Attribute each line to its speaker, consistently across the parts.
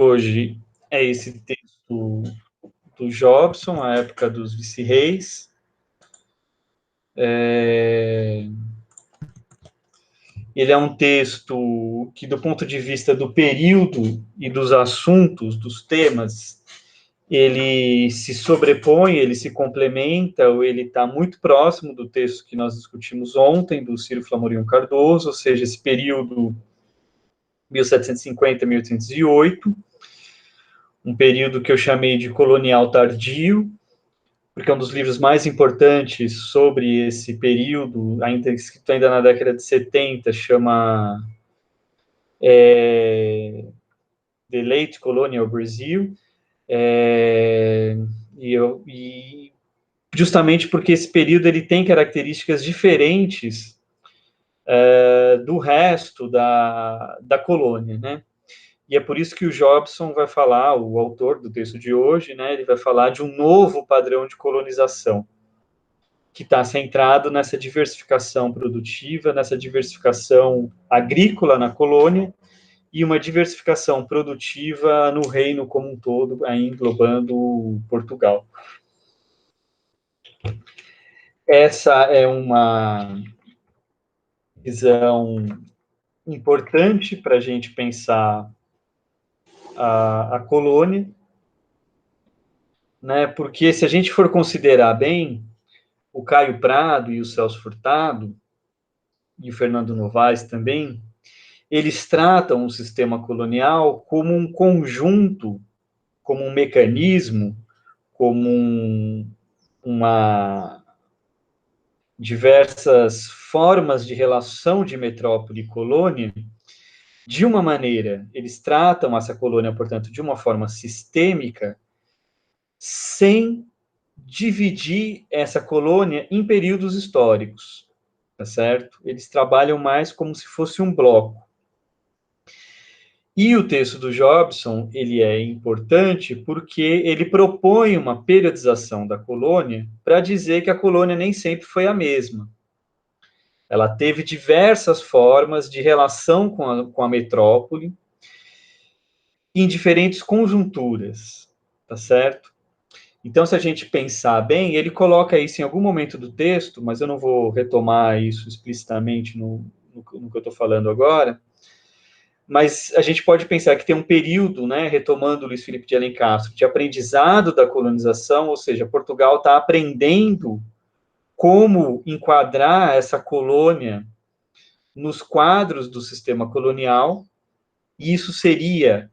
Speaker 1: hoje é esse texto do Jobson, a época dos vice-reis. Ele é um texto que, do ponto de vista do período e dos assuntos, dos temas, ele se sobrepõe, ele se complementa, ou ele está muito próximo do texto que nós discutimos ontem, do Ciro Flamorion Cardoso, ou seja, esse período 1750 a 1808, um período que eu chamei de colonial tardio, porque é um dos livros mais importantes sobre esse período, ainda escrito ainda na década de 70, chama The Late Colonial Brazil, e justamente porque esse período ele tem características diferentes do resto da colônia, né? E é por isso que o Jobson vai falar, o autor do texto de hoje, né, ele vai falar de um novo padrão de colonização, que está centrado nessa diversificação produtiva, nessa diversificação agrícola na colônia, e uma diversificação produtiva no reino como um todo, aí englobando Portugal. Essa é uma visão importante para a gente pensar a colônia, né? Porque se a gente for considerar bem, o Caio Prado e o Celso Furtado, e o Fernando Novaes também, eles tratam o sistema colonial como um conjunto, como um mecanismo, como uma diversas formas de relação de metrópole e colônia. De uma maneira, eles tratam essa colônia, portanto, de uma forma sistêmica, sem dividir essa colônia em períodos históricos, tá certo? Eles trabalham mais como se fosse um bloco. E o texto do Jobson, ele é importante porque ele propõe uma periodização da colônia para dizer que a colônia nem sempre foi a mesma. Ela teve diversas formas de relação com a metrópole em diferentes conjunturas, tá certo? Então, se a gente pensar bem, ele coloca isso em algum momento do texto, mas eu não vou retomar isso explicitamente no que eu estou falando agora, mas a gente pode pensar que tem um período, né, retomando Luiz Felipe de Alencastro, de aprendizado da colonização, ou seja, Portugal está aprendendo como enquadrar essa colônia nos quadros do sistema colonial, e isso seria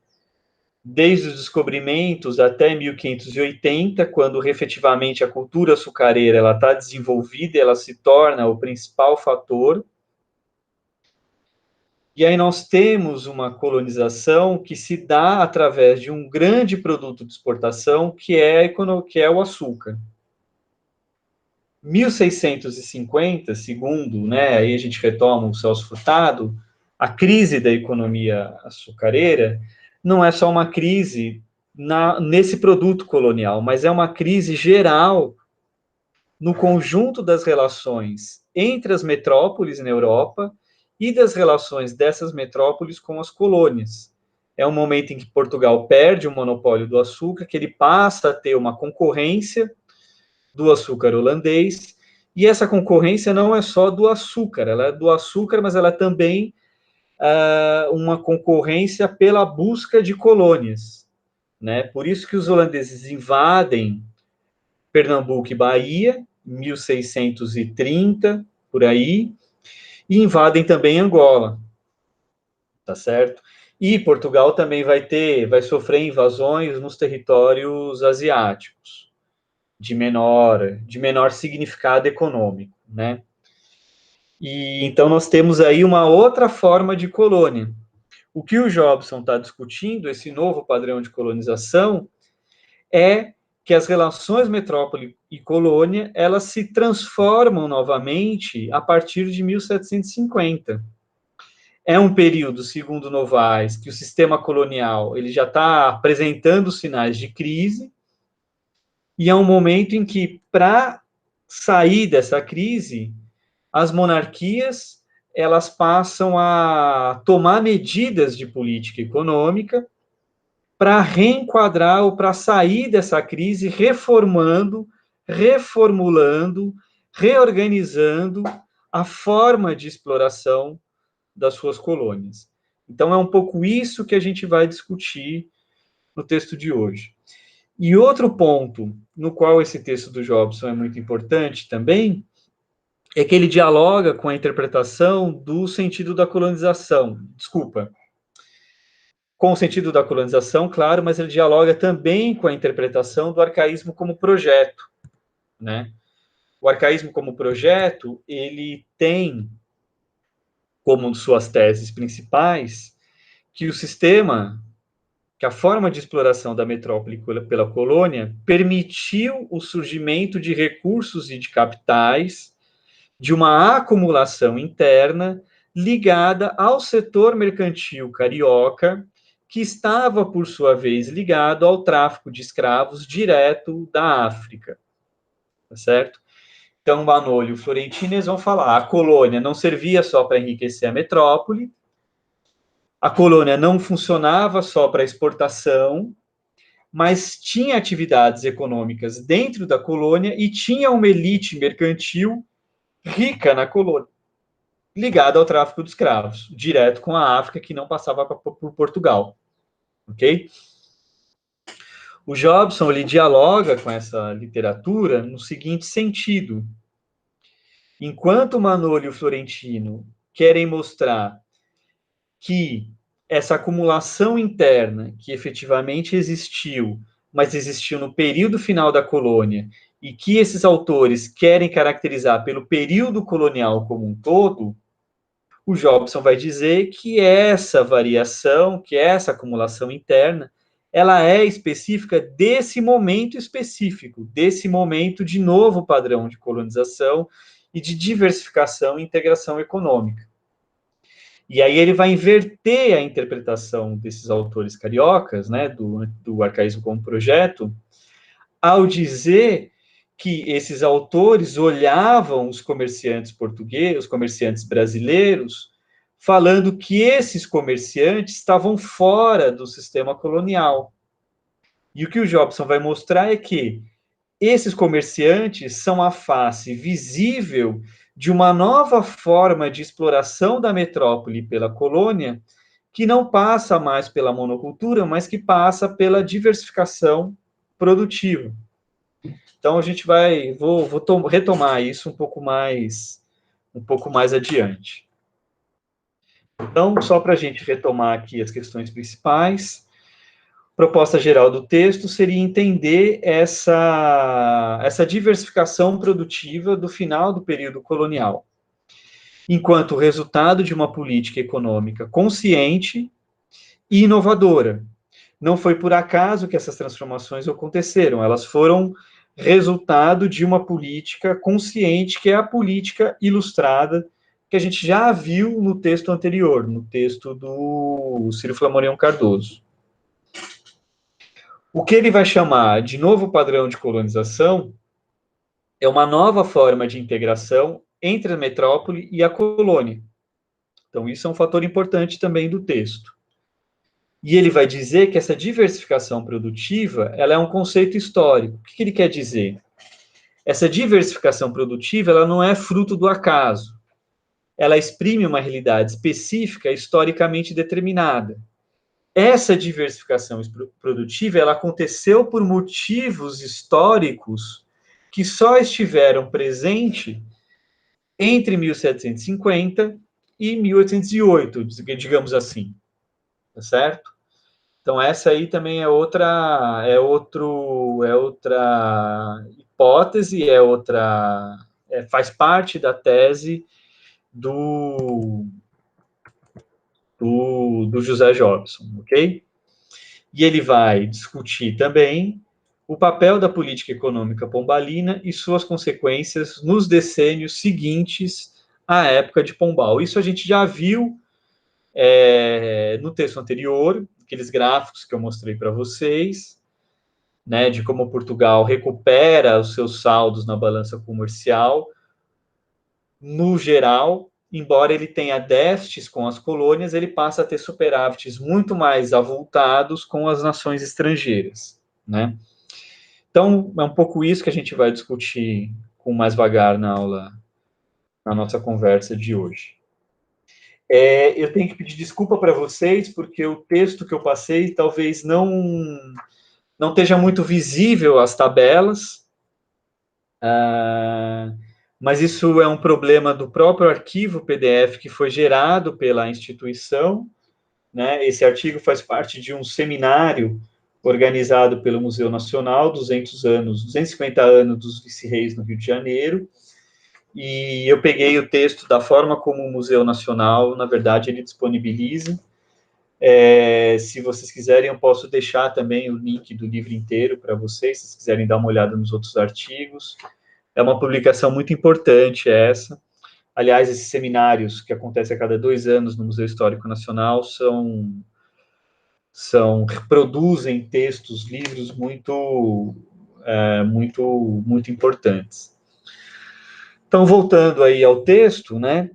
Speaker 1: desde os descobrimentos até 1580, quando efetivamente a cultura açucareira ela está desenvolvida, ela se torna o principal fator. E aí nós temos uma colonização que se dá através de um grande produto de exportação, que é o açúcar. 1650, segundo, né, aí a gente retoma o Celso Furtado, a crise da economia açucareira não é só uma crise nesse produto colonial, mas é uma crise geral no conjunto das relações entre as metrópoles na Europa e das relações dessas metrópoles com as colônias. É um momento em que Portugal perde o monopólio do açúcar, que ele passa a ter uma concorrência do açúcar holandês, e essa concorrência não é só do açúcar, ela é do açúcar, mas ela é também uma concorrência pela busca de colônias, né? Por isso que os holandeses invadem Pernambuco e Bahia, 1630, por aí, e invadem também Angola, tá certo? E Portugal também vai sofrer invasões nos territórios asiáticos, de menor significado econômico, né? E então nós temos aí uma outra forma de colônia. O que o Jobson está discutindo, esse novo padrão de colonização, é que as relações metrópole e colônia, elas se transformam novamente a partir de 1750. É um período, segundo Novaes, que o sistema colonial ele já está apresentando sinais de crise, e é um momento em que, para sair dessa crise, as monarquias elas passam a tomar medidas de política econômica para reenquadrar ou para sair dessa crise, reformando, reformulando, reorganizando a forma de exploração das suas colônias. Então, é um pouco isso que a gente vai discutir no texto de hoje. E outro ponto no qual esse texto do Jobson é muito importante também é que ele dialoga com a interpretação do sentido da colonização. Desculpa. Com o sentido da colonização, claro, mas ele dialoga também com a interpretação do arcaísmo como projeto, né? O arcaísmo como projeto, ele tem como suas teses principais que o sistema, que a forma de exploração da metrópole pela colônia permitiu o surgimento de recursos e de capitais, de uma acumulação interna ligada ao setor mercantil carioca, que estava, por sua vez, ligado ao tráfico de escravos direto da África, tá certo? Então, Manolio e Florentino eles vão falar, a colônia não servia só para enriquecer a metrópole, a colônia não funcionava só para exportação, mas tinha atividades econômicas dentro da colônia e tinha uma elite mercantil rica na colônia, ligada ao tráfico de escravos, direto com a África, que não passava por Portugal. Ok? O Jobson ele dialoga com essa literatura no seguinte sentido: enquanto Manolio e o Florentino querem mostrar que essa acumulação interna que efetivamente existiu, mas existiu no período final da colônia, e que esses autores querem caracterizar pelo período colonial como um todo, o Jobson vai dizer que essa variação, que essa acumulação interna, ela é específica desse momento específico, desse momento de novo padrão de colonização e de diversificação e integração econômica. E aí ele vai inverter a interpretação desses autores cariocas, né, do arcaísmo como projeto, ao dizer que esses autores olhavam os comerciantes portugueses, os comerciantes brasileiros, falando que esses comerciantes estavam fora do sistema colonial. E o que o Jobson vai mostrar é que esses comerciantes são a face visível de uma nova forma de exploração da metrópole pela colônia, que não passa mais pela monocultura, mas que passa pela diversificação produtiva. Então a gente vou retomar isso um pouco mais adiante. Então, só para a gente retomar aqui as questões principais, proposta geral do texto seria entender essa diversificação produtiva do final do período colonial, enquanto resultado de uma política econômica consciente e inovadora. Não foi por acaso que essas transformações aconteceram, elas foram resultado de uma política consciente, que é a política ilustrada, que a gente já viu no texto anterior, no texto do Ciro Flamorion Cardoso. O que ele vai chamar de novo padrão de colonização é uma nova forma de integração entre a metrópole e a colônia. Então, isso é um fator importante também do texto. E ele vai dizer que essa diversificação produtiva, ela é um conceito histórico. O que ele quer dizer? Essa diversificação produtiva, ela não é fruto do acaso. Ela exprime uma realidade específica, historicamente determinada. Essa diversificação produtiva, ela aconteceu por motivos históricos que só estiveram presentes entre 1750 e 1808, digamos assim, tá certo? Então essa aí também é outra hipótese, faz parte da tese do José Jobson, ok? E ele vai discutir também o papel da política econômica pombalina e suas consequências nos decênios seguintes à época de Pombal. Isso a gente já viu no texto anterior, aqueles gráficos que eu mostrei para vocês, né, de como Portugal recupera os seus saldos na balança comercial, no geral, embora ele tenha déficits com as colônias, ele passa a ter superávites muito mais avultados com as nações estrangeiras, né? Então, é um pouco isso que a gente vai discutir com mais vagar na aula, na nossa conversa de hoje. Eu tenho que pedir desculpa para vocês, porque o texto que eu passei talvez não esteja muito visível as tabelas, mas isso é um problema do próprio arquivo PDF que foi gerado pela instituição, né? Esse artigo faz parte de um seminário organizado pelo Museu Nacional, 250 anos dos vice-reis no Rio de Janeiro, e eu peguei o texto da forma como o Museu Nacional, na verdade, ele disponibiliza. Se vocês quiserem, eu posso deixar também o link do livro inteiro para vocês, se vocês quiserem dar uma olhada nos outros artigos. É uma publicação muito importante essa. Aliás, esses seminários que acontecem a cada 2 anos no Museu Histórico Nacional reproduzem textos, livros muito importantes. Então, voltando aí ao texto, né?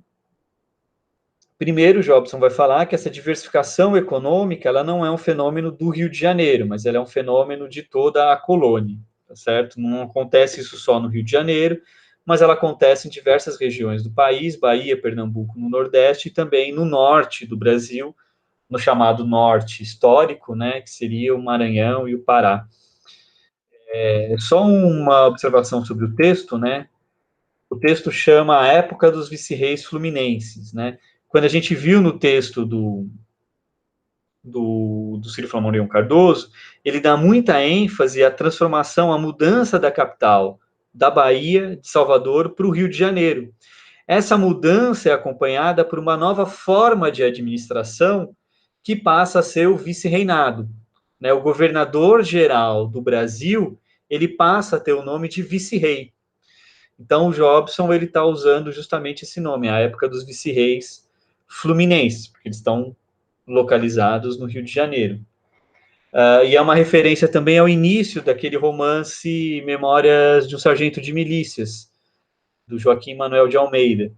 Speaker 1: Primeiro, Jobson vai falar que essa diversificação econômica, ela não é um fenômeno do Rio de Janeiro, mas ela é um fenômeno de toda a colônia, tá certo? Não acontece isso só no Rio de Janeiro, mas ela acontece em diversas regiões do país, Bahia, Pernambuco, no Nordeste e também no norte do Brasil, no chamado norte histórico, né, que seria o Maranhão e o Pará. Só uma observação sobre o texto, né? O texto chama a época dos vice-reis fluminenses, né? Quando a gente viu no texto do Ciro Flamorion Cardoso, ele dá muita ênfase à transformação, à mudança da capital da Bahia, de Salvador, para o Rio de Janeiro. Essa mudança é acompanhada por uma nova forma de administração que passa a ser o vice-reinado, né? O governador-geral do Brasil, ele passa a ter o nome de vice-rei. Então, o Jobson ele está usando justamente esse nome, a época dos vice-reis fluminenses, porque eles estão localizados no Rio de Janeiro. E é uma referência também ao início daquele romance Memórias de um Sargento de Milícias, do Joaquim Manuel de Almeida,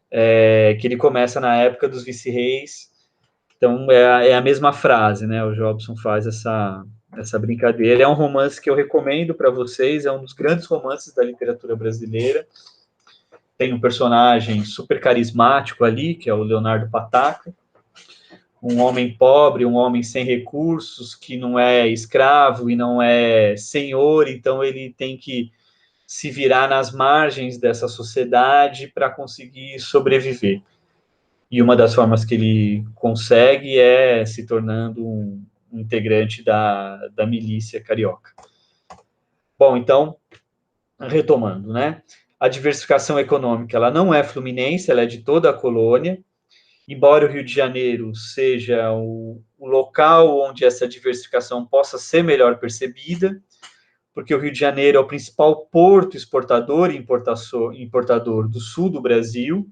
Speaker 1: que ele começa na época dos vice-reis. Então, é a mesma frase, né? O Jobson faz essa brincadeira. É um romance que eu recomendo para vocês, é um dos grandes romances da literatura brasileira. Tem um personagem super carismático ali, que é o Leonardo Pataca, um homem pobre, um homem sem recursos, que não é escravo e não é senhor, então ele tem que se virar nas margens dessa sociedade para conseguir sobreviver. E uma das formas que ele consegue é se tornando um integrante da milícia carioca. Bom, então, retomando, né? A diversificação econômica, ela não é fluminense, ela é de toda a colônia, embora o Rio de Janeiro seja o local onde essa diversificação possa ser melhor percebida, porque o Rio de Janeiro é o principal porto exportador e importador do sul do Brasil,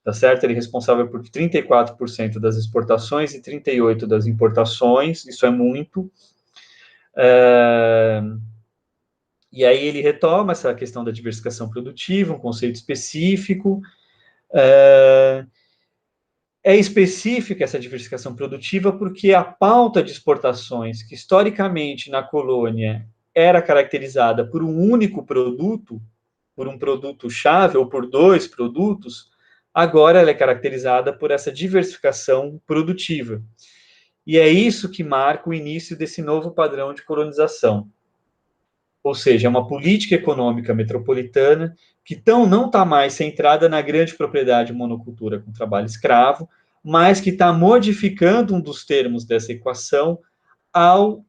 Speaker 1: tá certo? Ele é responsável por 34% das exportações e 38% das importações, isso é muito. E aí ele retoma essa questão da diversificação produtiva, um conceito específico. É específica essa diversificação produtiva porque a pauta de exportações, que historicamente na colônia era caracterizada por um único produto, por um produto-chave ou por 2 produtos, agora ela é caracterizada por essa diversificação produtiva. E é isso que marca o início desse novo padrão de colonização. Ou seja, é uma política econômica metropolitana que não está mais centrada na grande propriedade monocultura com trabalho escravo, mas que está modificando um dos termos dessa equação ao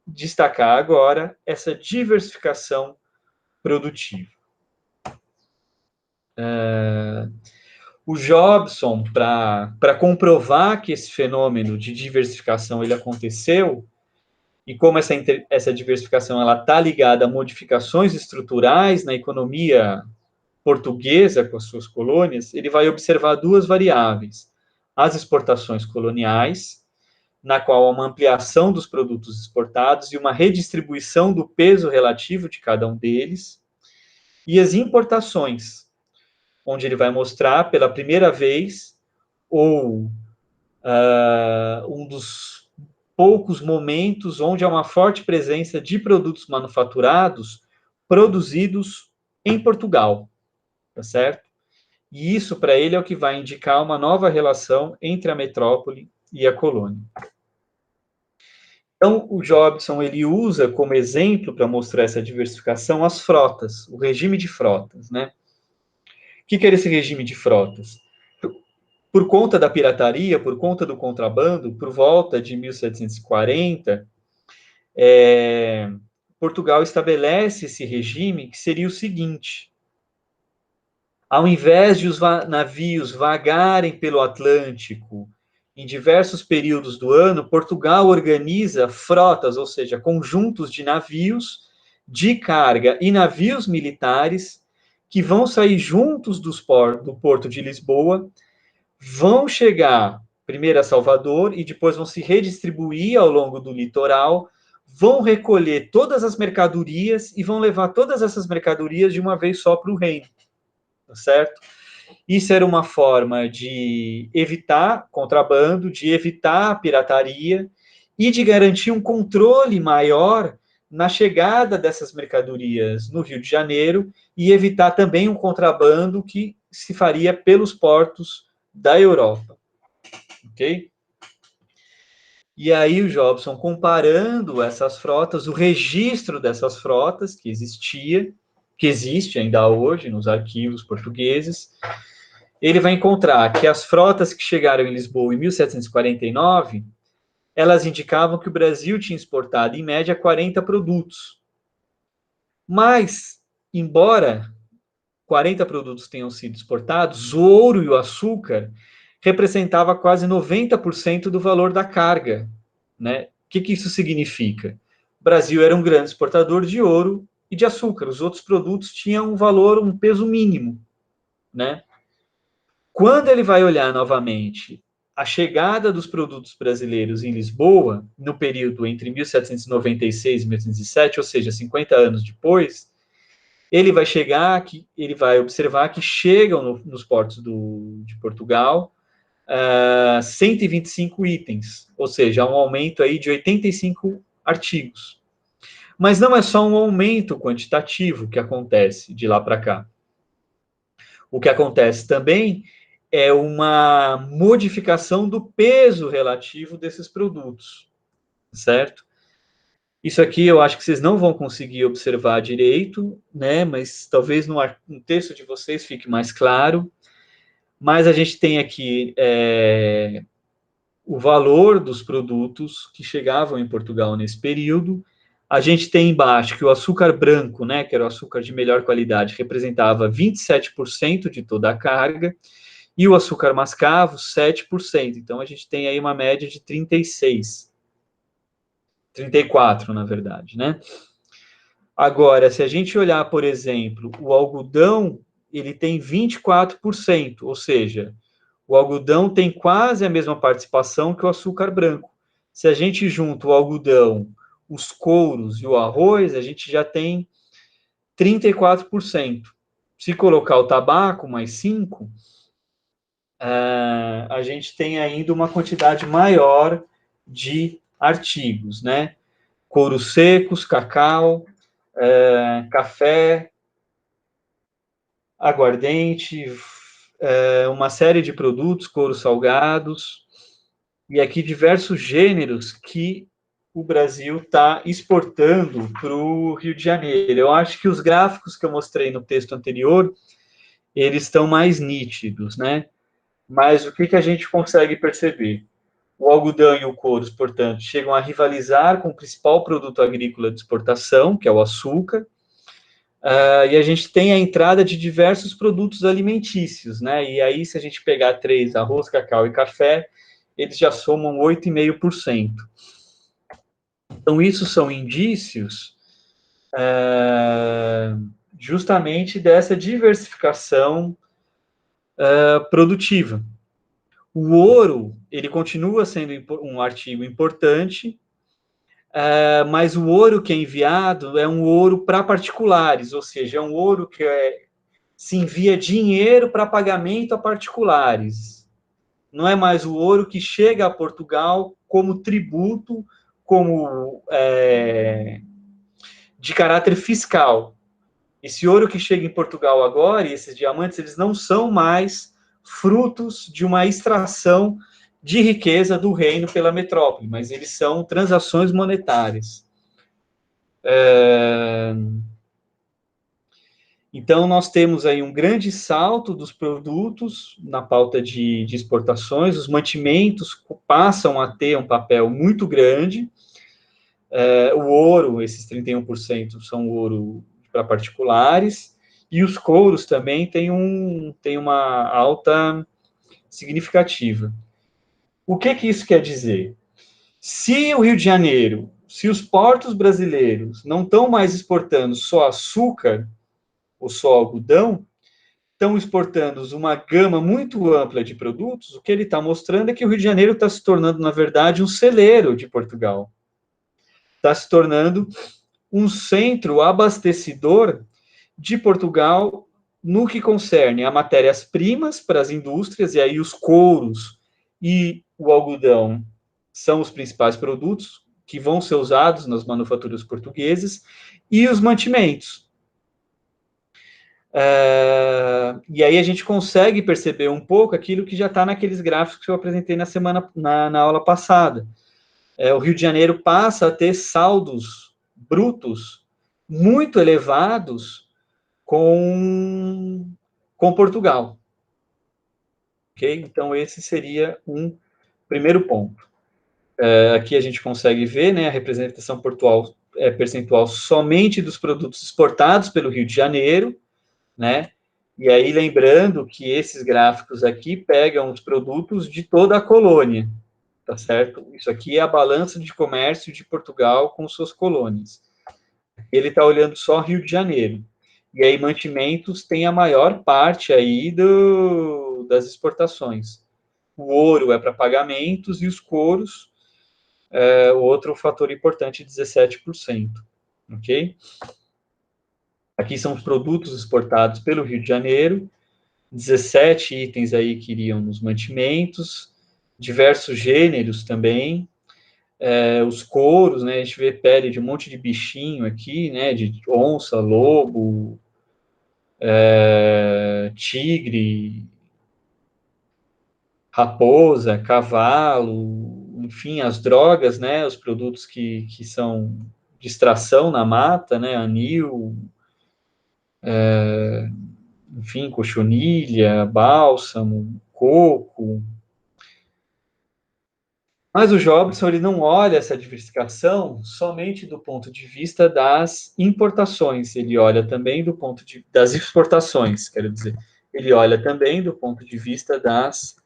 Speaker 1: destacar agora essa diversificação produtiva. O Jobson, para comprovar que esse fenômeno de diversificação ele aconteceu, e como essa diversificação está ligada a modificações estruturais na economia portuguesa com as suas colônias, ele vai observar 2 variáveis. As exportações coloniais, na qual há uma ampliação dos produtos exportados e uma redistribuição do peso relativo de cada um deles, e as importações, onde ele vai mostrar pela primeira vez, ou um dos poucos momentos onde há uma forte presença de produtos manufaturados produzidos em Portugal, tá certo? E isso, para ele, é o que vai indicar uma nova relação entre a metrópole e a colônia. Então, o Jobson, ele usa como exemplo para mostrar essa diversificação as frotas, o regime de frotas, né? O que era esse regime de frotas? Por conta da pirataria, por conta do contrabando, por volta de 1740, Portugal estabelece esse regime que seria o seguinte: ao invés de os navios vagarem pelo Atlântico em diversos períodos do ano, Portugal organiza frotas, ou seja, conjuntos de navios de carga e navios militares que vão sair juntos do porto de Lisboa, vão chegar primeiro a Salvador e depois vão se redistribuir ao longo do litoral, vão recolher todas as mercadorias e vão levar todas essas mercadorias de uma vez só para o reino, tá certo? Isso era uma forma de evitar contrabando, de evitar pirataria e de garantir um controle maior na chegada dessas mercadorias no Rio de Janeiro e evitar também um contrabando que se faria pelos portos da Europa, ok? E aí o Jobson, comparando essas frotas, o registro dessas frotas que existia, que existe ainda hoje nos arquivos portugueses, ele vai encontrar que as frotas que chegaram em Lisboa em 1749, elas indicavam que o Brasil tinha exportado, em média, 40 produtos. Mas, embora 40 produtos tenham sido exportados, o ouro e o açúcar representava quase 90% do valor da carga, né? O que isso significa? O Brasil era um grande exportador de ouro e de açúcar. Os outros produtos tinham um valor, um peso mínimo, né? Quando ele vai olhar novamente a chegada dos produtos brasileiros em Lisboa, no período entre 1796 e 1807, ou seja, 50 anos depois, ele vai observar que chegam nos portos de Portugal 125 itens, ou seja, um aumento aí de 85 artigos. Mas não é só um aumento quantitativo que acontece de lá para cá. O que acontece também é uma modificação do peso relativo desses produtos, certo? Isso aqui eu acho que vocês não vão conseguir observar direito, né? Mas talvez no texto de vocês fique mais claro. Mas a gente tem aqui o valor dos produtos que chegavam em Portugal nesse período. A gente tem embaixo que o açúcar branco, né, que era o açúcar de melhor qualidade, representava 27% de toda a carga, e o açúcar mascavo, 7%. Então, a gente tem aí uma média de 36%. 34%, na verdade, né? Agora, se a gente olhar, por exemplo, o algodão, ele tem 24%, ou seja, o algodão tem quase a mesma participação que o açúcar branco. Se a gente junta o algodão, os couros e o arroz, a gente já tem 34%. Se colocar o tabaco, mais 5%, a gente tem ainda uma quantidade maior de artigos, né? Couros secos, cacau, café, aguardente, uma série de produtos, couros salgados, e aqui diversos gêneros que o Brasil está exportando para o Rio de Janeiro. Eu acho que os gráficos que eu mostrei no texto anterior, eles estão mais nítidos, né? Mas o que a gente consegue perceber? O algodão e o couro, portanto, chegam a rivalizar com o principal produto agrícola de exportação, que é o açúcar, e a gente tem a entrada de diversos produtos alimentícios, né? E aí, se a gente pegar 3, arroz, cacau e café, eles já somam 8,5%. Então, isso são indícios justamente dessa diversificação produtiva. O ouro, ele continua sendo um artigo importante, mas o ouro que é enviado é um ouro para particulares, ou seja, é um ouro que se envia dinheiro para pagamento a particulares. Não é mais o ouro que chega a Portugal como tributo, como de caráter fiscal. Esse ouro que chega em Portugal agora, e esses diamantes, eles não são mais frutos de uma extração de riqueza do reino pela metrópole, mas eles são transações monetárias. Então, nós temos aí um grande salto dos produtos na pauta de exportações, os mantimentos passam a ter um papel muito grande, o ouro, esses 31% são ouro para particulares, e os couros também têm uma alta significativa. O que isso quer dizer? Se o Rio de Janeiro, se os portos brasileiros não estão mais exportando só açúcar ou só algodão, estão exportando uma gama muito ampla de produtos, o que ele está mostrando é que o Rio de Janeiro está se tornando, na verdade, um celeiro de Portugal. Está se tornando um centro abastecedor de Portugal no que concerne a matérias-primas para as indústrias, e aí os couros e o algodão são os principais produtos que vão ser usados nas manufaturas portuguesas, e os mantimentos. E aí a gente consegue perceber um pouco aquilo que já está naqueles gráficos que eu apresentei na aula passada. O Rio de Janeiro passa a ter saldos brutos muito elevados com Portugal. Ok? Então, esse seria um primeiro ponto. Aqui a gente consegue ver, né, a representação percentual somente dos produtos exportados pelo Rio de Janeiro, né? E aí, lembrando que esses gráficos aqui pegam os produtos de toda a colônia, tá certo? Isso aqui é a balança de comércio de Portugal com suas colônias. Ele está olhando só Rio de Janeiro. E aí, mantimentos tem a maior parte aí das exportações. O ouro é para pagamentos e os couros, outro fator importante, 17%. Ok? Aqui são os produtos exportados pelo Rio de Janeiro, 17 itens aí que iriam nos mantimentos, diversos gêneros também, os couros, né, a gente vê pele de um monte de bichinho aqui, né, de onça, lobo, tigre, raposa, cavalo, enfim, as drogas, né, os produtos que são de extração na mata, né, anil, enfim, cochonilha, bálsamo, coco. Mas o Jobson, ele não olha essa diversificação somente do ponto de vista das importações, ele olha também do ponto das exportações, quero dizer. Ele olha também do ponto de vista das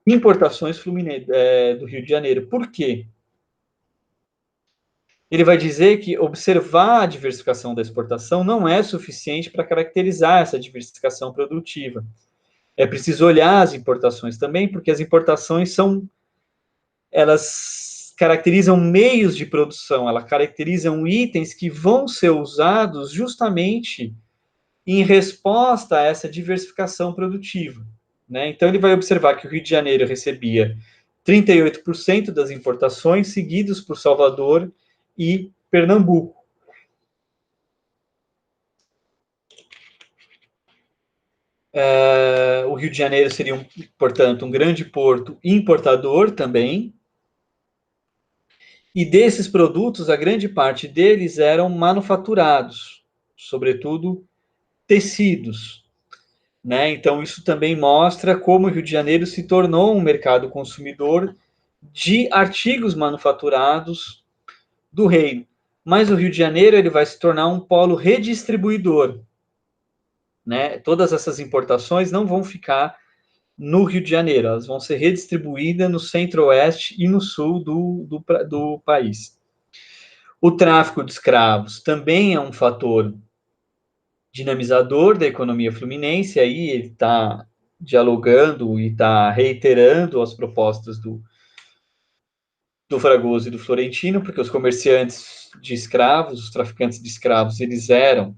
Speaker 1: importações do Rio de Janeiro. Por quê? Ele vai dizer que observar a diversificação da exportação não é suficiente para caracterizar essa diversificação produtiva. É preciso olhar as importações também, porque as importações elas caracterizam meios de produção, elas caracterizam itens que vão ser usados justamente em resposta a essa diversificação produtiva. Né? Então, ele vai observar que o Rio de Janeiro recebia 38% das importações, seguidos por Salvador e Pernambuco. O Rio de Janeiro seria, portanto, um grande porto importador também, e desses produtos, a grande parte deles eram manufaturados, sobretudo tecidos. Né? Então, isso também mostra como o Rio de Janeiro se tornou um mercado consumidor de artigos manufaturados do reino. Mas o Rio de Janeiro ele vai se tornar um polo redistribuidor. Né? Todas essas importações não vão ficar no Rio de Janeiro, elas vão ser redistribuídas no centro-oeste e no sul do país. O tráfico de escravos também é um fator dinamizador da economia fluminense, aí ele está dialogando e está reiterando as propostas do Fragoso e do Florentino, porque os comerciantes de escravos, os traficantes de escravos, eles eram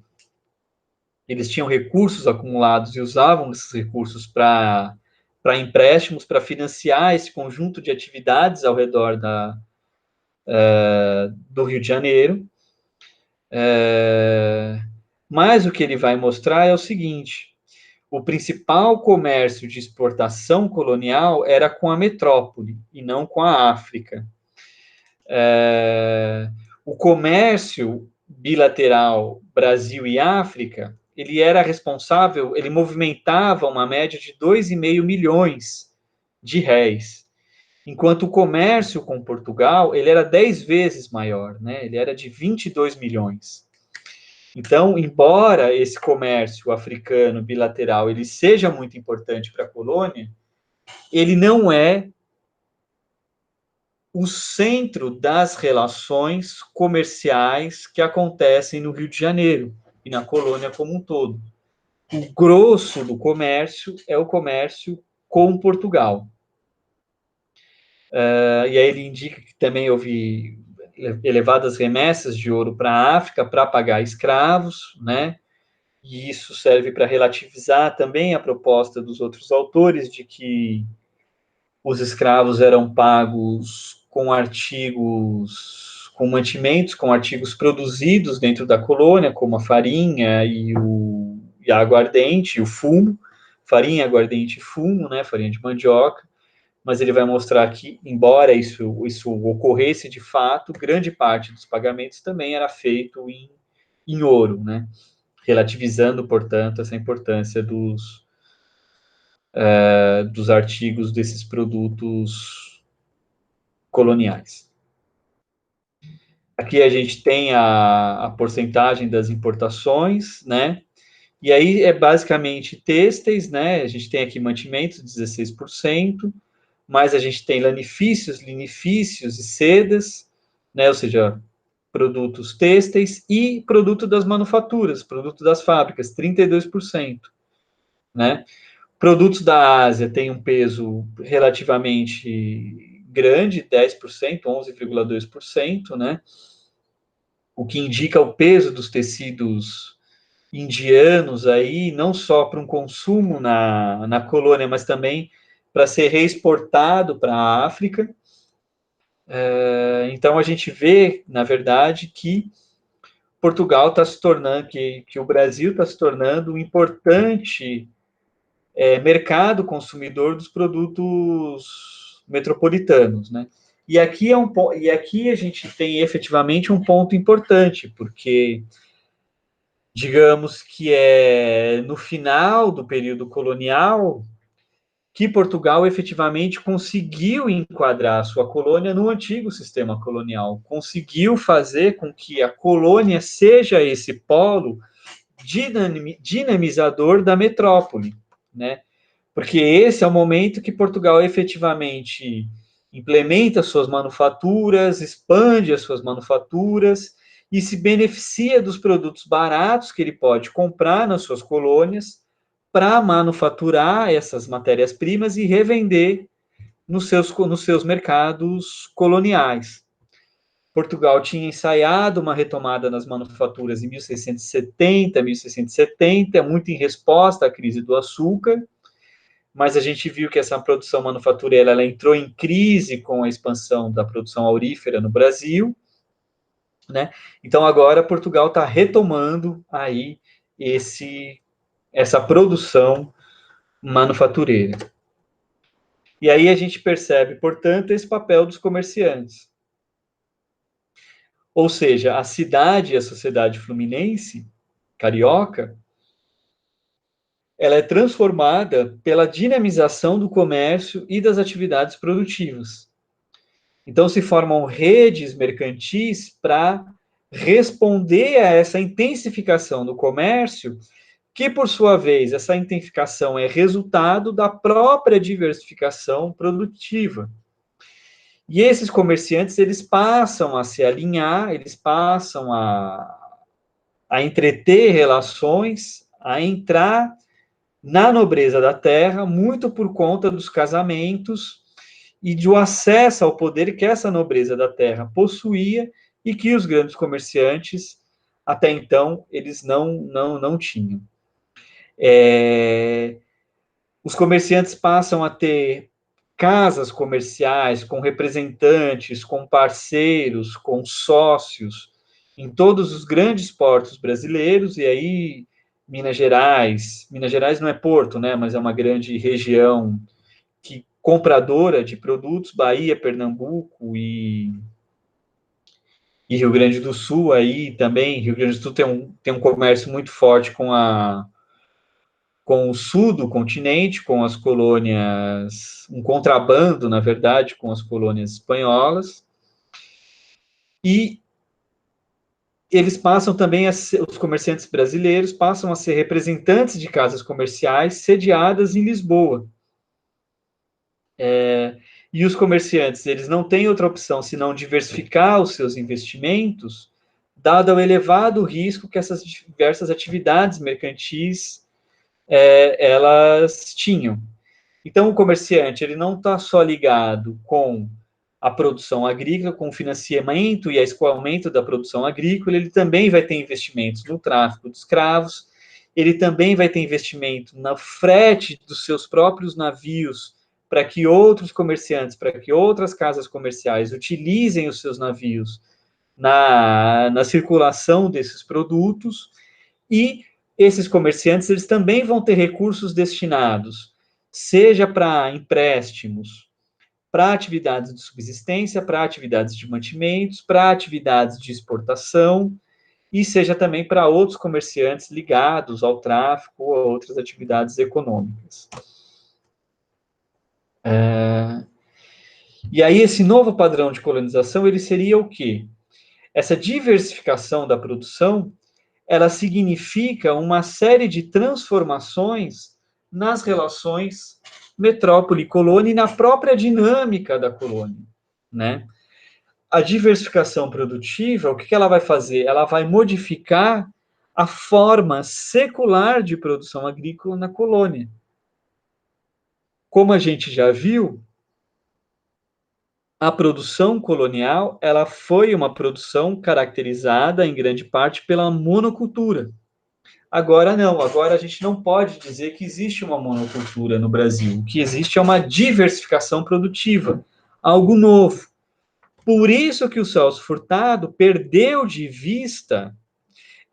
Speaker 1: Eles tinham recursos acumulados e usavam esses recursos para empréstimos, para financiar esse conjunto de atividades ao redor do Rio de Janeiro. Mas o que ele vai mostrar é o seguinte: o principal comércio de exportação colonial era com a metrópole e não com a África. O comércio bilateral Brasil e África, ele era responsável, ele movimentava uma média de 2,5 milhões de réis, enquanto o comércio com Portugal, ele era 10 vezes maior, né? Ele era de 22 milhões. Então, embora esse comércio africano bilateral ele seja muito importante para a colônia, ele não é o centro das relações comerciais que acontecem no Rio de Janeiro e na colônia como um todo. O grosso do comércio é o comércio com Portugal. E aí ele indica que também houve elevadas remessas de ouro para a África para pagar escravos, né? E isso serve para relativizar também a proposta dos outros autores de que os escravos eram pagos com artigos, com mantimentos, com artigos produzidos dentro da colônia, como a farinha e a aguardente, o fumo, farinha, aguardente e fumo, né, farinha de mandioca, mas ele vai mostrar que, embora isso ocorresse de fato, grande parte dos pagamentos também era feito em ouro, né, relativizando, portanto, essa importância dos artigos desses produtos coloniais. Aqui a gente tem a porcentagem das importações, né? E aí é basicamente têxteis, né? A gente tem aqui mantimentos, 16%, mas a gente tem lanifícios, linifícios e sedas, né? Ou seja, produtos têxteis e produto das manufaturas, produto das fábricas, 32%, né? Produtos da Ásia têm um peso relativamente grande, 10%, 11,2%, né? O que indica o peso dos tecidos indianos aí, não só para um consumo na colônia, mas também para ser reexportado para a África. Então a gente vê, na verdade, que Portugal está se tornando, que o Brasil está se tornando um importante mercado consumidor dos produtos metropolitanos, né? E aqui a gente tem efetivamente um ponto importante, porque digamos que é no final do período colonial que Portugal efetivamente conseguiu enquadrar a sua colônia no antigo sistema colonial, conseguiu fazer com que a colônia seja esse polo dinamizador da metrópole, né? Porque esse é o momento que Portugal efetivamente implementa suas manufaturas, expande as suas manufaturas e se beneficia dos produtos baratos que ele pode comprar nas suas colônias para manufaturar essas matérias-primas e revender nos seus mercados coloniais. Portugal tinha ensaiado uma retomada nas manufaturas em 1670, 1670, muito em resposta à crise do açúcar, mas a gente viu que essa produção manufatureira ela entrou em crise com a expansão da produção aurífera no Brasil, né? Então agora Portugal está retomando aí essa produção manufatureira. E aí a gente percebe, portanto, esse papel dos comerciantes. Ou seja, a cidade e a sociedade fluminense, carioca, ela é transformada pela dinamização do comércio e das atividades produtivas. Então, se formam redes mercantis para responder a essa intensificação do comércio, que, por sua vez, essa intensificação é resultado da própria diversificação produtiva. E esses comerciantes, eles passam a se alinhar, eles passam a entreter relações, a entrar na nobreza da terra, muito por conta dos casamentos e do acesso ao poder que essa nobreza da terra possuía e que os grandes comerciantes, até então, eles não tinham. Os comerciantes passam a ter casas comerciais com representantes, com parceiros, com sócios em todos os grandes portos brasileiros, e aí Minas Gerais não é porto, né, mas é uma grande região que compradora de produtos, Bahia, Pernambuco e Rio Grande do Sul, aí também, Rio Grande do Sul tem um comércio muito forte com o sul do continente, com as colônias, um contrabando, na verdade, com as colônias espanholas, e eles passam também a ser, os comerciantes brasileiros passam a ser representantes de casas comerciais sediadas em Lisboa. E os comerciantes, eles não têm outra opção senão diversificar os seus investimentos, dado o elevado risco que essas diversas atividades mercantis elas tinham. Então, o comerciante ele não está só ligado com a produção agrícola, com o financiamento e escoamento da produção agrícola, ele também vai ter investimentos no tráfico de escravos, ele também vai ter investimento na frete dos seus próprios navios para que outros comerciantes, para que outras casas comerciais utilizem os seus navios na circulação desses produtos, e esses comerciantes eles também vão ter recursos destinados, seja para empréstimos, para atividades de subsistência, para atividades de mantimentos, para atividades de exportação, e seja também para outros comerciantes ligados ao tráfico ou a outras atividades econômicas. E aí esse novo padrão de colonização, ele seria o quê? Essa diversificação da produção, ela significa uma série de transformações nas relações metrópole-colônia e na própria dinâmica da colônia, né? A diversificação produtiva, o que ela vai fazer? Ela vai modificar a forma secular de produção agrícola na colônia. Como a gente já viu, a produção colonial ela foi uma produção caracterizada em grande parte pela monocultura. Agora não, agora a gente não pode dizer que existe uma monocultura no Brasil. O que existe é uma diversificação produtiva, algo novo. Por isso que o Celso Furtado perdeu de vista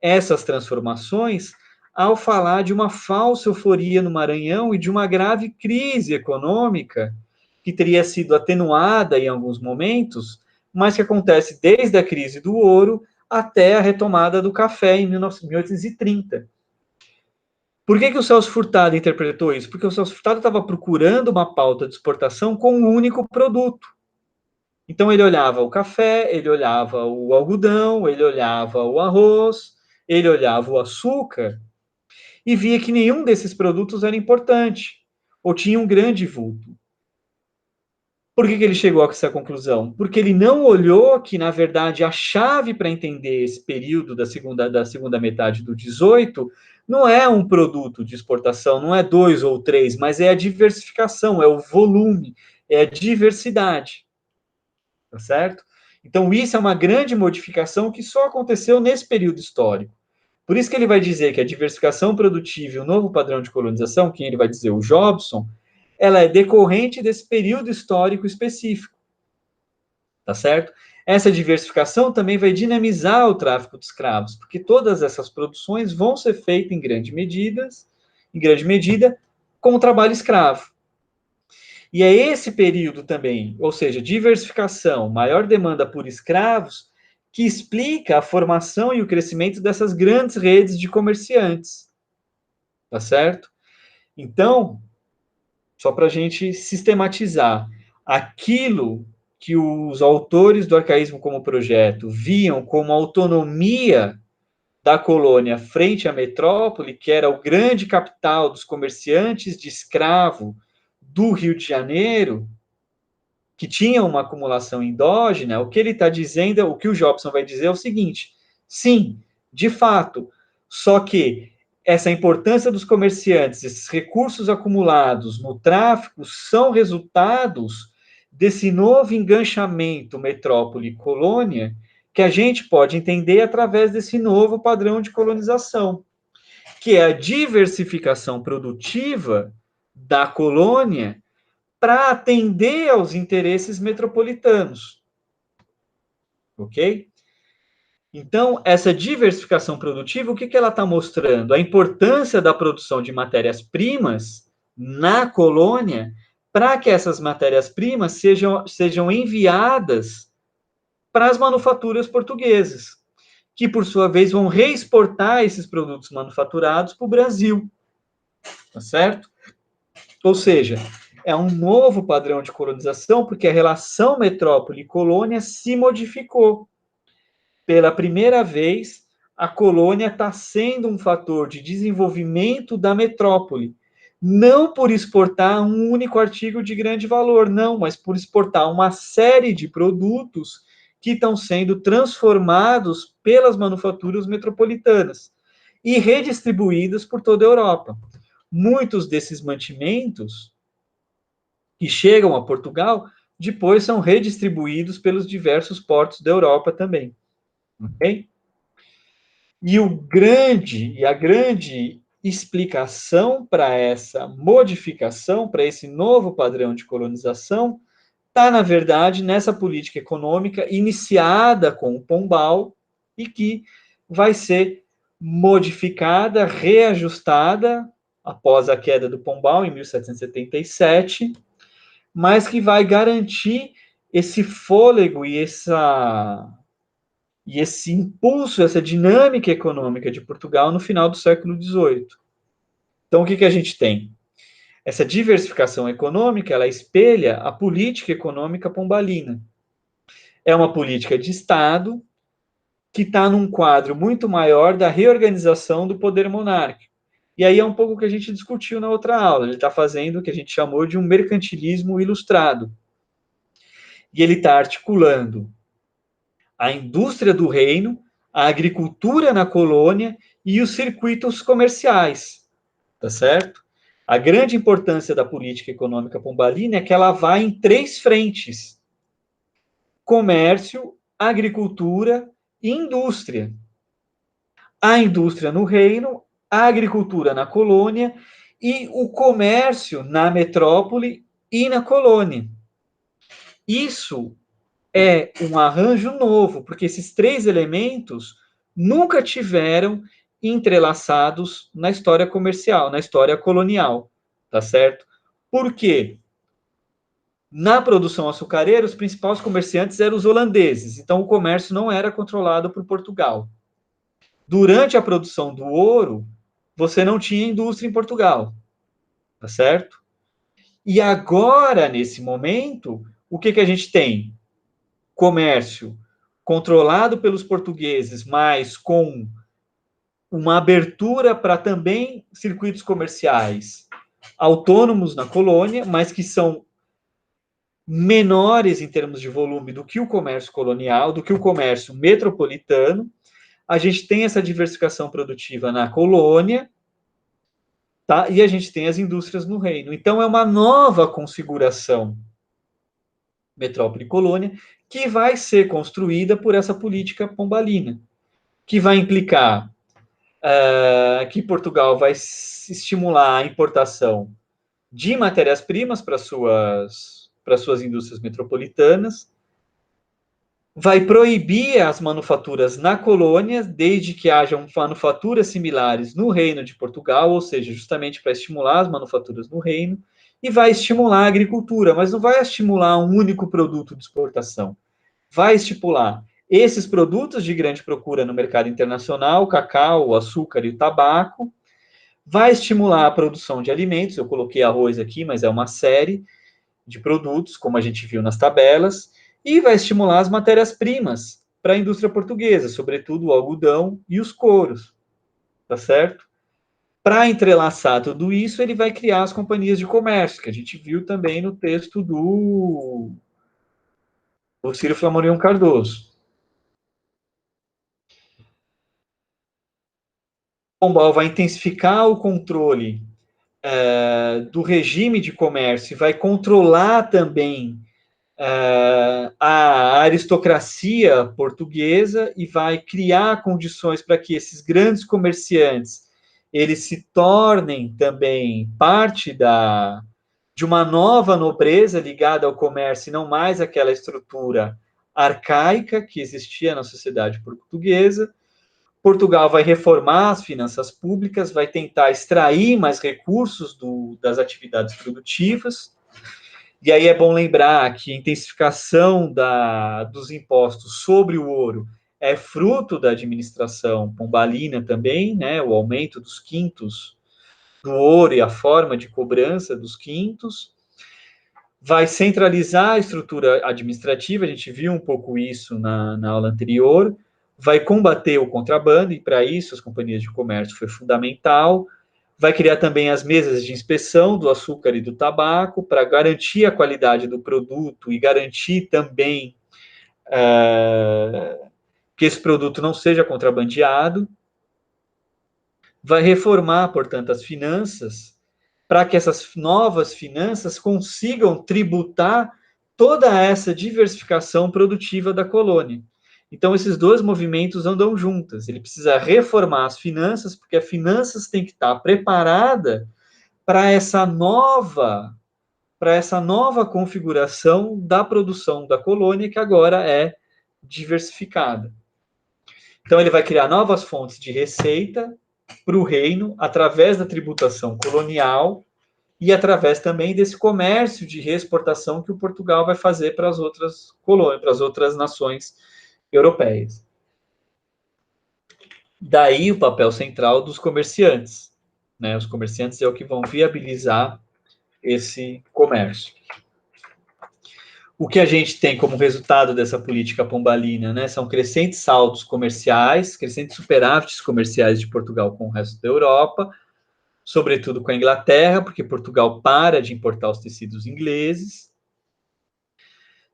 Speaker 1: essas transformações ao falar de uma falsa euforia no Maranhão e de uma grave crise econômica que teria sido atenuada em alguns momentos, mas que acontece desde a crise do ouro até a retomada do café em 1830. Por que o Celso Furtado interpretou isso? Porque o Celso Furtado estava procurando uma pauta de exportação com um único produto. Então ele olhava o café, ele olhava o algodão, ele olhava o arroz, ele olhava o açúcar e via que nenhum desses produtos era importante ou tinha um grande vulto. Por que ele chegou a essa conclusão? Porque ele não olhou que, na verdade, a chave para entender esse período da segunda metade do 18 não é um produto de exportação, não é 2 ou 3, mas é a diversificação, é o volume, é a diversidade. Tá certo? Então, isso é uma grande modificação que só aconteceu nesse período histórico. Por isso que ele vai dizer que a diversificação produtiva e o novo padrão de colonização, quem ele vai dizer, o Jobson, ela é decorrente desse período histórico específico, tá certo? Essa diversificação também vai dinamizar o tráfico de escravos, porque todas essas produções vão ser feitas em grande medida, com o trabalho escravo. E é esse período também, ou seja, diversificação, maior demanda por escravos, que explica a formação e o crescimento dessas grandes redes de comerciantes, tá certo? Então, só para a gente sistematizar, aquilo que os autores do Arcaísmo como Projeto viam como autonomia da colônia frente à metrópole, que era o grande capital dos comerciantes de escravo do Rio de Janeiro, que tinha uma acumulação endógena, o que ele está dizendo, o que o Jobson vai dizer é o seguinte: sim, de fato, só que essa importância dos comerciantes, esses recursos acumulados no tráfico, são resultados desse novo enganchamento metrópole-colônia que a gente pode entender através desse novo padrão de colonização. que é a diversificação produtiva da colônia para atender aos interesses metropolitanos. Ok? Então, essa diversificação produtiva, o que ela está mostrando? A importância da produção de matérias-primas na colônia para que essas matérias-primas sejam enviadas para as manufaturas portuguesas, que, por sua vez, vão reexportar esses produtos manufaturados para o Brasil. Tá certo? Ou seja, é um novo padrão de colonização, porque a relação metrópole-colônia se modificou. Pela primeira vez, a colônia está sendo um fator de desenvolvimento da metrópole. Não por exportar um único artigo de grande valor, não, mas por exportar uma série de produtos que estão sendo transformados pelas manufaturas metropolitanas e redistribuídos por toda a Europa. Muitos desses mantimentos que chegam a Portugal depois são redistribuídos pelos diversos portos da Europa também. Ok? E a grande explicação para essa modificação, para esse novo padrão de colonização, está, na verdade, nessa política econômica iniciada com o Pombal e que vai ser modificada, reajustada após a queda do Pombal, em 1777, mas que vai garantir esse fôlego e esse impulso, essa dinâmica econômica de Portugal no final do século XVIII. Então, o que a gente tem? Essa diversificação econômica, ela espelha a política econômica pombalina. É uma política de Estado que está num quadro muito maior da reorganização do poder monárquico. E aí é um pouco o que a gente discutiu na outra aula. Ele está fazendo o que a gente chamou de um mercantilismo ilustrado. E ele está articulando a indústria do reino, a agricultura na colônia e os circuitos comerciais, tá certo? A grande importância da política econômica pombalina é que ela vai em 3 frentes: comércio, agricultura e indústria. A indústria no reino, a agricultura na colônia e o comércio na metrópole e na colônia. Isso é um arranjo novo, porque esses 3 elementos nunca tiveram entrelaçados na história comercial, na história colonial, tá certo? Por quê? Na produção açucareira, os principais comerciantes eram os holandeses, então o comércio não era controlado por Portugal. Durante a produção do ouro, você não tinha indústria em Portugal, tá certo? E agora, nesse momento, o que a gente tem? Comércio controlado pelos portugueses, mas com uma abertura para também circuitos comerciais autônomos na colônia, mas que são menores em termos de volume do que o comércio colonial, do que o comércio metropolitano. A gente tem essa diversificação produtiva na colônia, tá? E a gente tem as indústrias no reino. Então, é uma nova configuração metrópole e colônia que vai ser construída por essa política pombalina, que vai implicar que Portugal vai estimular a importação de matérias-primas para suas indústrias metropolitanas, vai proibir as manufaturas na colônia, desde que hajam manufaturas similares no reino de Portugal, ou seja, justamente para estimular as manufaturas no reino, e vai estimular a agricultura, mas não vai estimular um único produto de exportação. Vai estipular esses produtos de grande procura no mercado internacional, o cacau, o açúcar e o tabaco, vai estimular a produção de alimentos, eu coloquei arroz aqui, mas é uma série de produtos, como a gente viu nas tabelas, e vai estimular as matérias-primas para a indústria portuguesa, sobretudo o algodão e os couros, tá certo? Para entrelaçar tudo isso, ele vai criar as companhias de comércio, que a gente viu também no texto do Ciro Flamorion Cardoso. Pombal vai intensificar o controle do regime de comércio e vai controlar também a aristocracia portuguesa e vai criar condições para que esses grandes comerciantes eles se tornem também parte de uma nova nobreza ligada ao comércio, e não mais aquela estrutura arcaica que existia na sociedade portuguesa. Portugal vai reformar as finanças públicas, vai tentar extrair mais recursos das atividades produtivas. E aí é bom lembrar que a intensificação dos impostos sobre o ouro é fruto da administração pombalina também, né? O aumento dos quintos do ouro e a forma de cobrança dos quintos. Vai centralizar a estrutura administrativa, a gente viu um pouco isso na aula anterior, vai combater o contrabando, e para isso as companhias de comércio foi fundamental, vai criar também as mesas de inspeção do açúcar e do tabaco, para garantir a qualidade do produto e garantir também que esse produto não seja contrabandeado, vai reformar, portanto, as finanças, para que essas novas finanças consigam tributar toda essa diversificação produtiva da colônia. Então, esses dois movimentos andam juntas. Ele precisa reformar as finanças, porque as finanças têm que estar preparada para essa nova configuração da produção da colônia, que agora é diversificada. Então, ele vai criar novas fontes de receita para o reino, através da tributação colonial, e através também desse comércio de reexportação que o Portugal vai fazer para as outras colônias, para as outras nações europeias. Daí o papel central dos comerciantes, né? Os comerciantes é o que vão viabilizar esse comércio. O que a gente tem como resultado dessa política pombalina, né? São crescentes saldos comerciais, crescentes superávites comerciais de Portugal com o resto da Europa, sobretudo com a Inglaterra, porque Portugal para de importar os tecidos ingleses.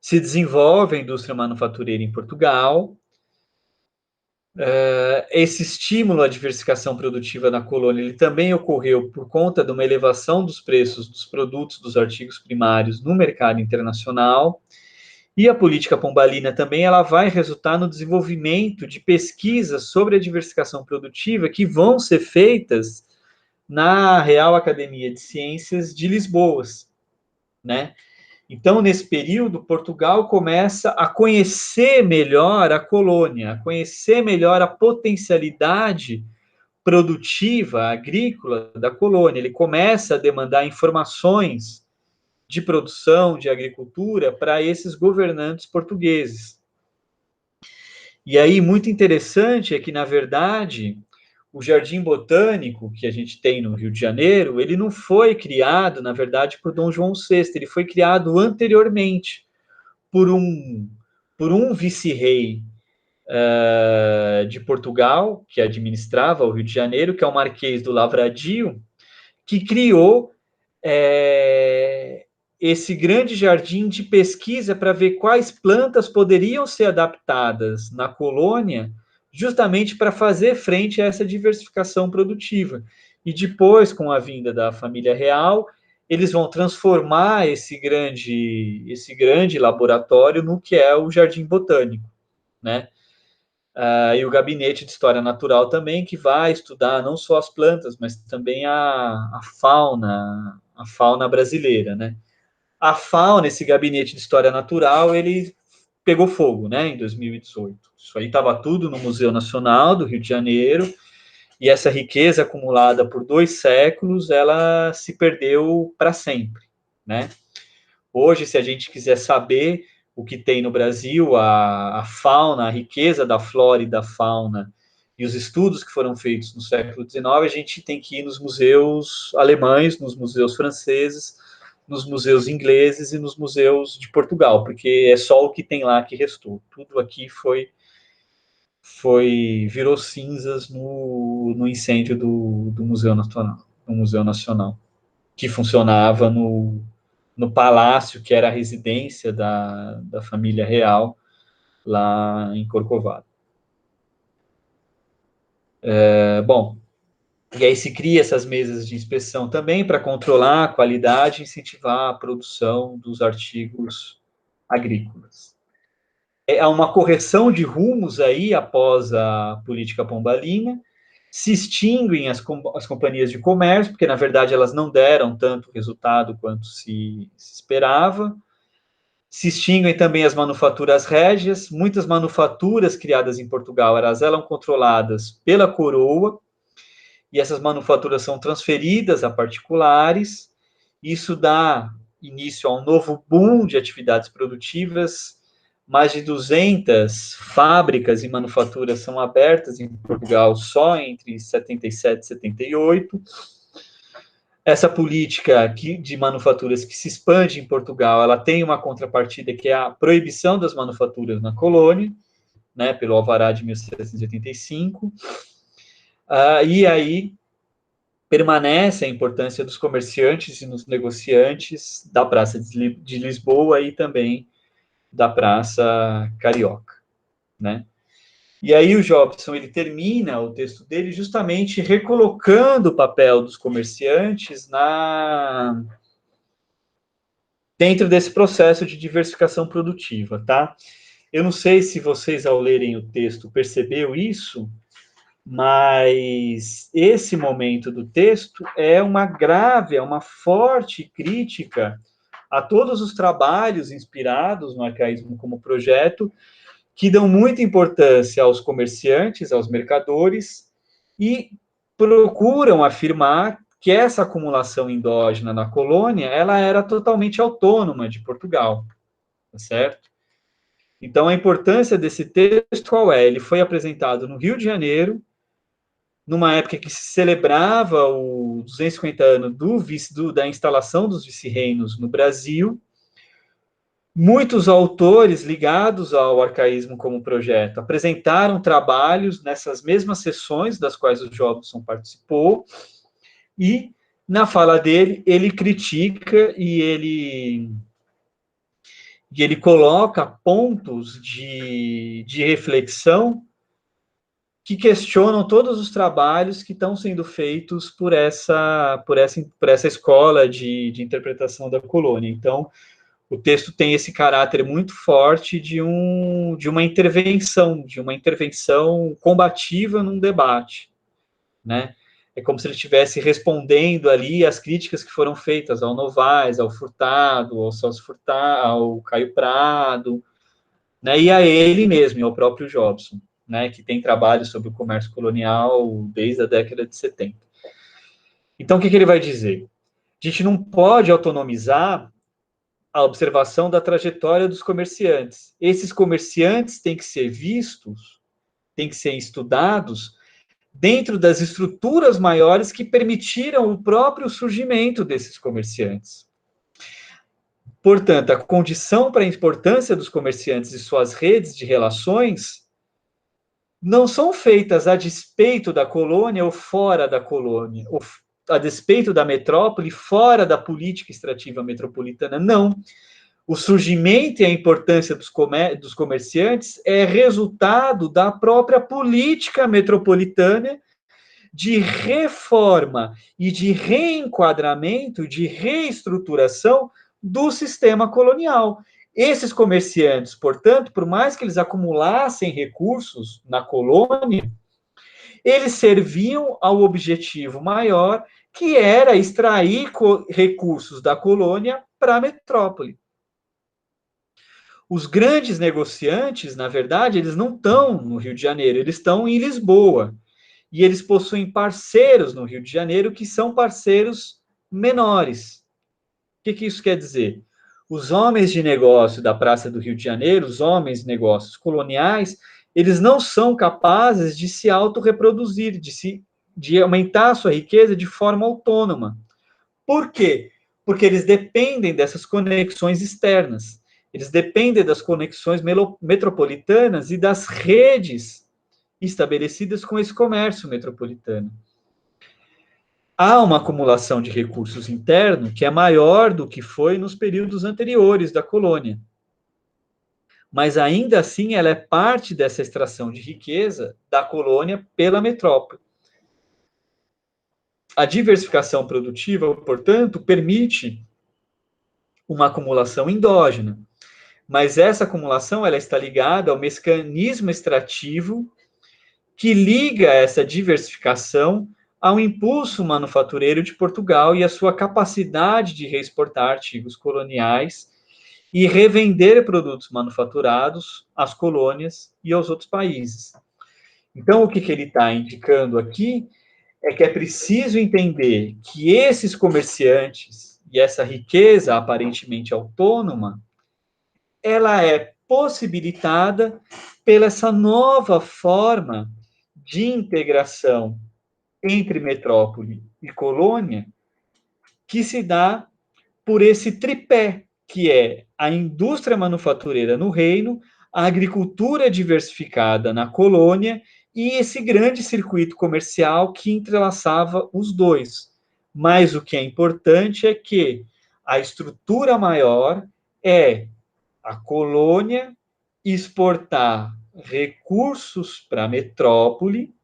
Speaker 1: Se desenvolve a indústria manufatureira em Portugal. Esse estímulo à diversificação produtiva na colônia ele também ocorreu por conta de uma elevação dos preços dos produtos, dos artigos primários no mercado internacional. E a política pombalina também ela vai resultar no desenvolvimento de pesquisas sobre a diversificação produtiva que vão ser feitas na Real Academia de Ciências de Lisboa, né? Então, nesse período, Portugal começa a conhecer melhor a colônia, a conhecer melhor a potencialidade produtiva, agrícola da colônia. Ele começa a demandar informações de produção, de agricultura, para esses governantes portugueses. E aí, muito interessante é que, na verdade, o Jardim Botânico que a gente tem no Rio de Janeiro, ele não foi criado, na verdade, por Dom João VI, ele foi criado anteriormente por um vice-rei de Portugal, que administrava o Rio de Janeiro, que é o Marquês do Lavradio, que criou esse grande jardim de pesquisa para ver quais plantas poderiam ser adaptadas na colônia, justamente para fazer frente a essa diversificação produtiva. E depois, com a vinda da família real, eles vão transformar esse grande laboratório no que é o Jardim Botânico, né? E o Gabinete de História Natural também, que vai estudar não só as plantas, mas também a fauna brasileira, né? A fauna, esse Gabinete de História Natural, ele pegou fogo, né, em 2018. Isso aí estava tudo no Museu Nacional do Rio de Janeiro, e essa riqueza acumulada por 2 séculos, ela se perdeu para sempre, né? Hoje, se a gente quiser saber o que tem no Brasil, a fauna, a riqueza da flora e da fauna, e os estudos que foram feitos no século XIX, a gente tem que ir nos museus alemães, nos museus franceses, nos museus ingleses e nos museus de Portugal, porque é só o que tem lá que restou. Tudo aqui virou cinzas no incêndio do Museu Nacional, que funcionava no palácio, que era a residência da família real, lá em Corcovado. Bom, e aí se cria essas mesas de inspeção também para controlar a qualidade e incentivar a produção dos artigos agrícolas. Há uma correção de rumos aí após a política pombalina, se extinguem as companhias de comércio, porque, na verdade, elas não deram tanto resultado quanto se esperava. Se extinguem também as manufaturas régias. Muitas manufaturas criadas em Portugal, elas eram controladas pela coroa, e essas manufaturas são transferidas a particulares. Isso dá início a um novo boom de atividades produtivas. Mais de 200 fábricas e manufaturas são abertas em Portugal só entre 77 e 78. Essa política de manufaturas que se expande em Portugal, ela tem uma contrapartida que é a proibição das manufaturas na colônia, né, pelo Alvará de 1785. E aí permanece a importância dos comerciantes e dos negociantes da Praça de Lisboa e também da Praça Carioca, né? E aí o Jobson, ele termina o texto dele justamente recolocando o papel dos comerciantes dentro desse processo de diversificação produtiva, tá? Eu não sei se vocês, ao lerem o texto, percebeu isso, mas esse momento do texto é uma forte crítica a todos os trabalhos inspirados no arcaísmo como projeto, que dão muita importância aos comerciantes, aos mercadores, e procuram afirmar que essa acumulação endógena na colônia, ela era totalmente autônoma de Portugal, tá certo? Então, a importância desse texto qual é? Ele foi apresentado no Rio de Janeiro, numa época que se celebrava os 250 anos da instalação dos vice-reinos no Brasil. Muitos autores ligados ao arcaísmo como projeto apresentaram trabalhos nessas mesmas sessões das quais o Jobson participou, e na fala dele, ele critica e ele coloca pontos de reflexão que questionam todos os trabalhos que estão sendo feitos por essa escola de interpretação da colônia. Então, o texto tem esse caráter muito forte de uma intervenção combativa num debate, né? É como se ele estivesse respondendo ali às críticas que foram feitas ao Novaes, ao Furtado, ao Celso Furtado, ao Caio Prado, né? E a ele mesmo, ao próprio Jobson, né? Que tem trabalhos sobre o comércio colonial desde a década de 70. Então, o que ele vai dizer? A gente não pode autonomizar a observação da trajetória dos comerciantes. Esses comerciantes têm que ser vistos, têm que ser estudados dentro das estruturas maiores que permitiram o próprio surgimento desses comerciantes. Portanto, a condição para a importância dos comerciantes e suas redes de relações não são feitas a despeito da colônia ou fora da colônia, ou a despeito da metrópole, fora da política extrativa metropolitana, não. O surgimento e a importância dos comerciantes é resultado da própria política metropolitana de reforma e de reenquadramento, de reestruturação do sistema colonial. Esses comerciantes, portanto, por mais que eles acumulassem recursos na colônia, eles serviam ao objetivo maior, que era extrair recursos da colônia para a metrópole. Os grandes negociantes, na verdade, eles não estão no Rio de Janeiro, eles estão em Lisboa. E eles possuem parceiros no Rio de Janeiro que são parceiros menores. O que isso quer dizer? Os homens de negócio da Praça do Rio de Janeiro, os homens de negócios coloniais, eles não são capazes de se autorreproduzir, de aumentar a sua riqueza de forma autônoma. Por quê? Porque eles dependem dessas conexões externas. Eles dependem das conexões metropolitanas e das redes estabelecidas com esse comércio metropolitano. Há uma acumulação de recursos internos que é maior do que foi nos períodos anteriores da colônia. Mas ainda assim ela é parte dessa extração de riqueza da colônia pela metrópole. A diversificação produtiva, portanto, permite uma acumulação endógena, mas essa acumulação ela está ligada ao mecanismo extrativo que liga essa diversificação ao impulso manufatureiro de Portugal e a sua capacidade de reexportar artigos coloniais e revender produtos manufaturados às colônias e aos outros países. Então, o que ele está indicando aqui é que é preciso entender que esses comerciantes e essa riqueza aparentemente autônoma, ela é possibilitada pela essa nova forma de integração entre metrópole e colônia, que se dá por esse tripé, que é a indústria manufatureira no reino, a agricultura diversificada na colônia e esse grande circuito comercial que entrelaçava os dois. Mas o que é importante é que a estrutura maior é a colônia exportar recursos para a metrópole,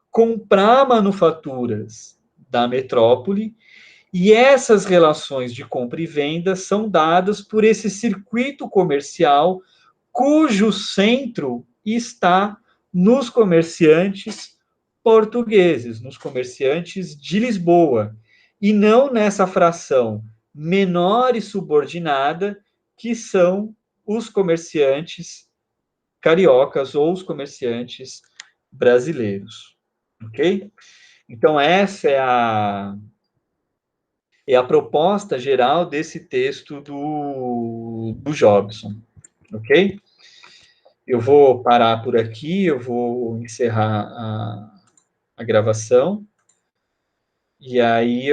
Speaker 1: comprar manufaturas da metrópole, e essas relações de compra e venda são dadas por esse circuito comercial cujo centro está nos comerciantes portugueses, nos comerciantes de Lisboa, e não nessa fração menor e subordinada que são os comerciantes cariocas ou os comerciantes brasileiros, ok? Então essa é a proposta geral desse texto do Jobson, ok? Eu vou parar por aqui, eu vou encerrar a gravação, e aí